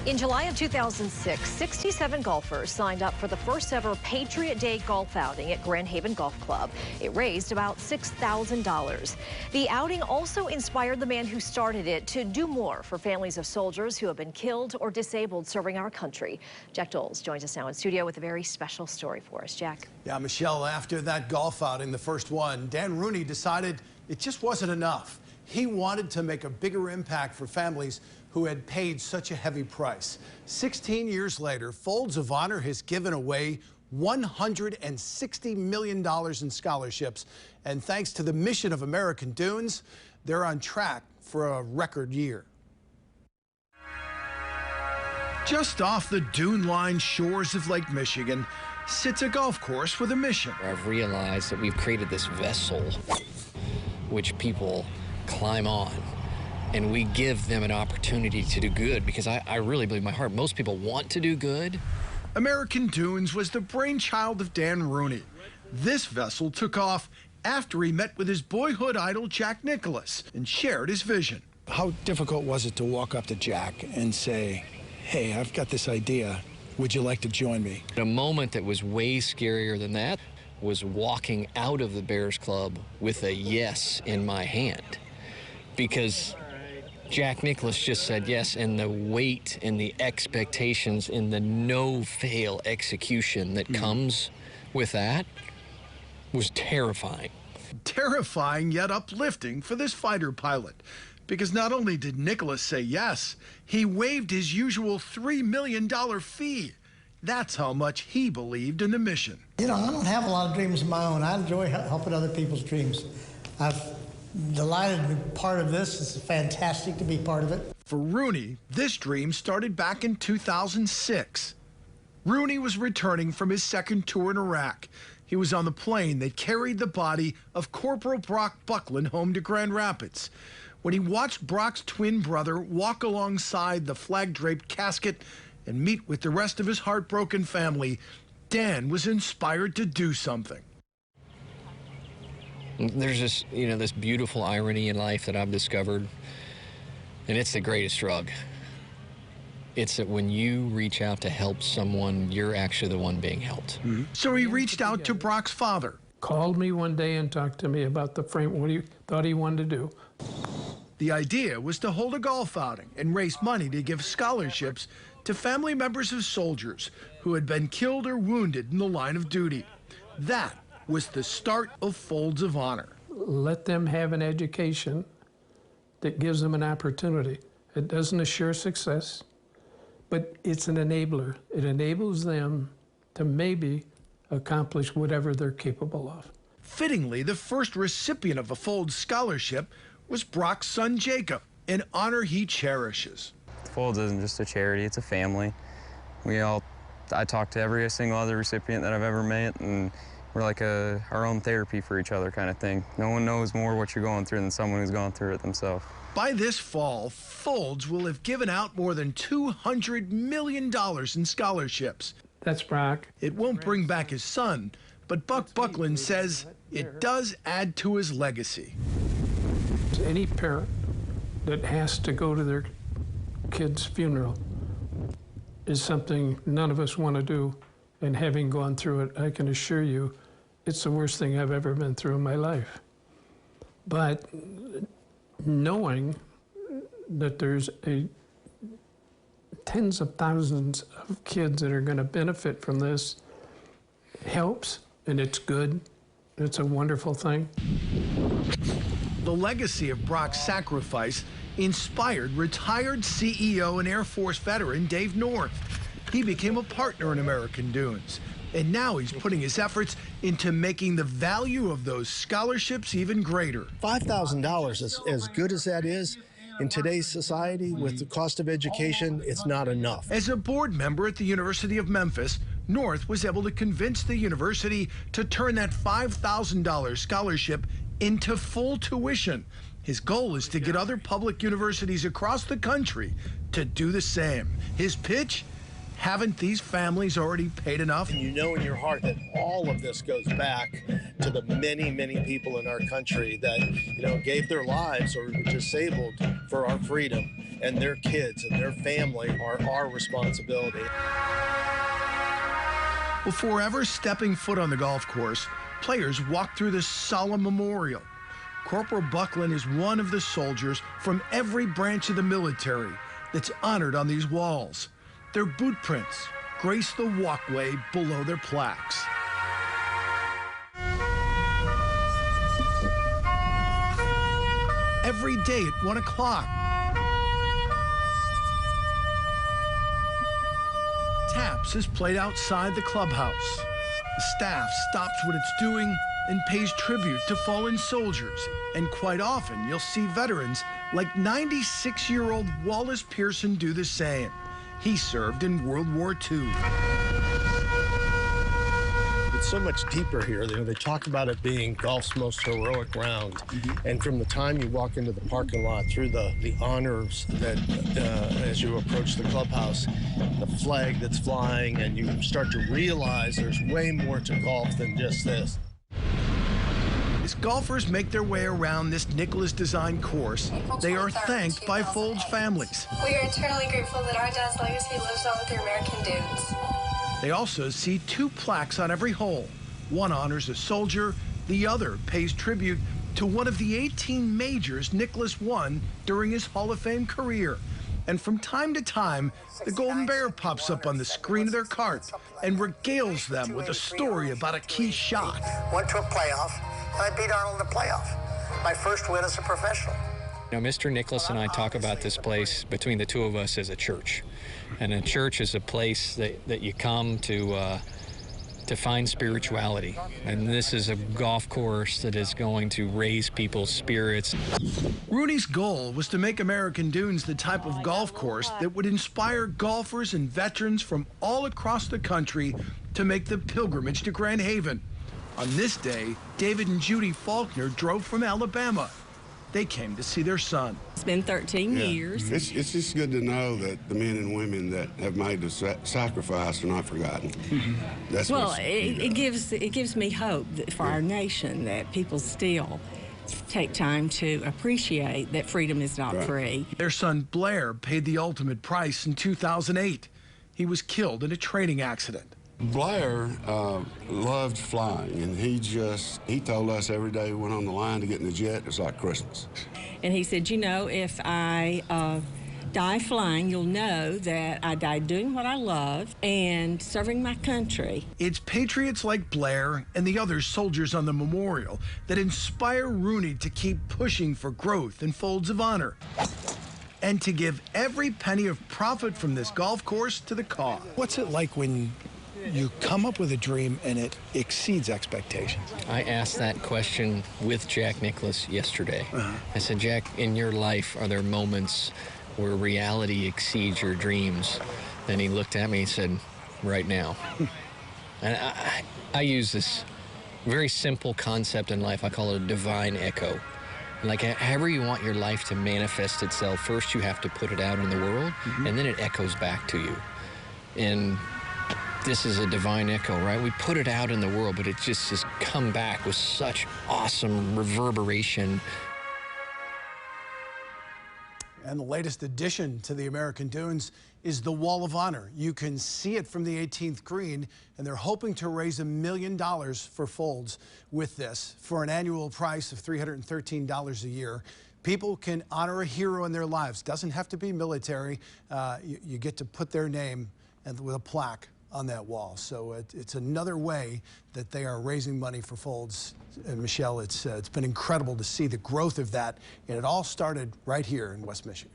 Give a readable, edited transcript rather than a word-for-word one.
In July of 2006, 67 golfers signed up for the first ever Patriot Day golf outing at Grand Haven Golf Club. It raised about $6,000. The outing also inspired the man who started it to do more for families of soldiers who have been killed or disabled serving our country. Jack Doles joins us now in studio with a very special story for us. Jack. Yeah, Michelle, after that golf outing, the first one, Dan Rooney decided it just wasn't enough. He wanted to make a bigger impact for families who had paid such a heavy price. 16 years later, Folds of Honor has given away $160 million in scholarships. And thanks to the mission of American Dunes, they're on track for a record year. Just off the dune-lined shores of Lake Michigan sits a golf course with a mission. I've realized that we've created this vessel which people climb on, and we give them an opportunity to do good, because I really believe in my heart most people want to do good. American Dunes was the brainchild of Dan Rooney. This vessel took off after he met with his boyhood idol Jack Nicklaus and shared his vision. How difficult was it to walk up to Jack and say, hey, I've got this idea, would you like to join me? A moment that was way scarier than that was walking out of the Bears Club with a yes in my hand, because Jack Nicklaus just said yes, and the weight and the expectations and the no-fail execution that comes with that was terrifying. Terrifying yet uplifting for this fighter pilot, because not only did Nicklaus say yes, he waived his usual $3 million fee. That's how much he believed in the mission. You know, I don't have a lot of dreams of my own. I enjoy helping other people's dreams. I've delighted to be part of this. It's fantastic to be part of it. For Rooney, this dream started back in 2006. Rooney was returning from his second tour in Iraq. He was on the plane that carried the body of Corporal Brock Buckland home to Grand Rapids. When he watched Brock's twin brother walk alongside the flag-draped casket and meet with the rest of his heartbroken family, Dan was inspired to do something. There's this, this beautiful irony in life that I've discovered, and it's the greatest drug. It's that when you reach out to help someone, you're actually the one being helped. So he reached out to Brock's father. Called me one day and talked to me about the frame, what he thought he wanted to do. The idea was to hold a golf outing and raise money to give scholarships to family members of soldiers who had been killed or wounded in the line of duty. That was the start of Folds of Honor. Let them have an education that gives them an opportunity. It doesn't assure success, but it's an enabler. It enables them to maybe accomplish whatever they're capable of. Fittingly, the first recipient of a Folds scholarship was Brock's son Jacob, an honor he cherishes. Folds isn't just a charity, it's a family. I talk to every single other recipient that I've ever met, and we're like our own therapy for each other kind of thing. No one knows more what you're going through than someone who's gone through it themselves. By this fall, Folds will have given out more than $200 million in scholarships. That's Brock. It won't bring back his son, but Buck Buckland says it does add to his legacy. Any parent that has to go to their kid's funeral is something none of us want to do, and having gone through it, I can assure you it's the worst thing I've ever been through in my life. But knowing that there's tens of thousands of kids that are going to benefit from this helps, and it's good. It's a wonderful thing. The legacy of Brock's sacrifice inspired retired CEO and Air Force veteran Dave North. He became a partner in American Dunes, and now he's putting his efforts into making the value of those scholarships even greater. $5,000, as good as that is, in today's society, with the cost of education, it's not enough. As a board member at the University of Memphis, North was able to convince the university to turn that $5,000 scholarship into full tuition. His goal is to get other public universities across the country to do the same. His pitch? Haven't these families already paid enough? And you know in your heart that all of this goes back to the many, many people in our country that, gave their lives or were disabled for our freedom. and their kids and their family are our responsibility. Before ever stepping foot on the golf course, players walk through this solemn memorial. Corporal Buckland is one of the soldiers from every branch of the military that's honored on these walls. Their boot prints grace the walkway below their plaques. Every day at 1 o'clock, taps is played outside the clubhouse. The staff stops what it's doing and pays tribute to fallen soldiers. And quite often, you'll see veterans like 96-year-old Wallace Pearson do the same. He served in World War II. It's so much deeper here. You know, they talk about it being golf's most heroic round. And from the time you walk into the parking lot through the honors that as you approach the clubhouse, the flag that's flying, and you start to realize there's way more to golf than just this. As golfers make their way around this Nicklaus-designed course, they are thanked by Folds families. We are eternally grateful that our dad's legacy lives on with the American dunes. They also see 2 plaques on every hole. One honors a soldier, the other pays tribute to one of the 18 majors Nicklaus won during his Hall of Fame career. And from time to time, the Golden Bear pops up on the screen of their cart and regales them with a story about a key shot. Went to a playoff, and I beat Arnold in the playoff. My first win as a professional. You know, Mr. Nicklaus and I talk about this place between the two of us as a church. And a church is a place that you come to find spirituality. And this is a golf course that is going to raise people's spirits. Rooney's goal was to make American Dunes the type of golf course that would inspire golfers and veterans from all across the country to make the pilgrimage to Grand Haven. On this day, David and Judy Faulkner drove from Alabama. They came to see their son. It's been 13 years. It's just good to know that the men and women that have made the sacrifice are not forgotten. That's it gives me hope that for our nation that people still take time to appreciate that freedom is not free. Their son Blair paid the ultimate price in 2008. He was killed in a training accident. Blair loved flying, and he told us every day we went on the line to get in the jet, it was like Christmas. And he said, you know, if I die flying, you'll know that I died doing what I love and serving my country. It's patriots like Blair and the other soldiers on the memorial that inspire Rooney to keep pushing for growth and folds of honor, and to give every penny of profit from this golf course to the cause. What's it like when you come up with a dream and it exceeds expectations? I asked that question with Jack Nicklaus yesterday. I said, Jack, in your life, are there moments where reality exceeds your dreams? Then he looked at me and said, right now. And I use this very simple concept in life. I call it a divine echo. Like, however you want your life to manifest itself, first you have to put it out in the world, and then it echoes back to you. And this is a divine echo, right? We put it out in the world, but it just has come back with such awesome reverberation. And the latest addition to the American Dunes is the Wall of Honor. You can see it from the 18th green, and they're hoping to raise $1 million for Folds with this for an annual price of $313 a year. People can honor a hero in their lives. Doesn't have to be military. You get to put their name and with a plaque on that wall. So it's another way that they are raising money for Folds. And Michelle, it's been incredible to see the growth of that, and it all started right here in West Michigan.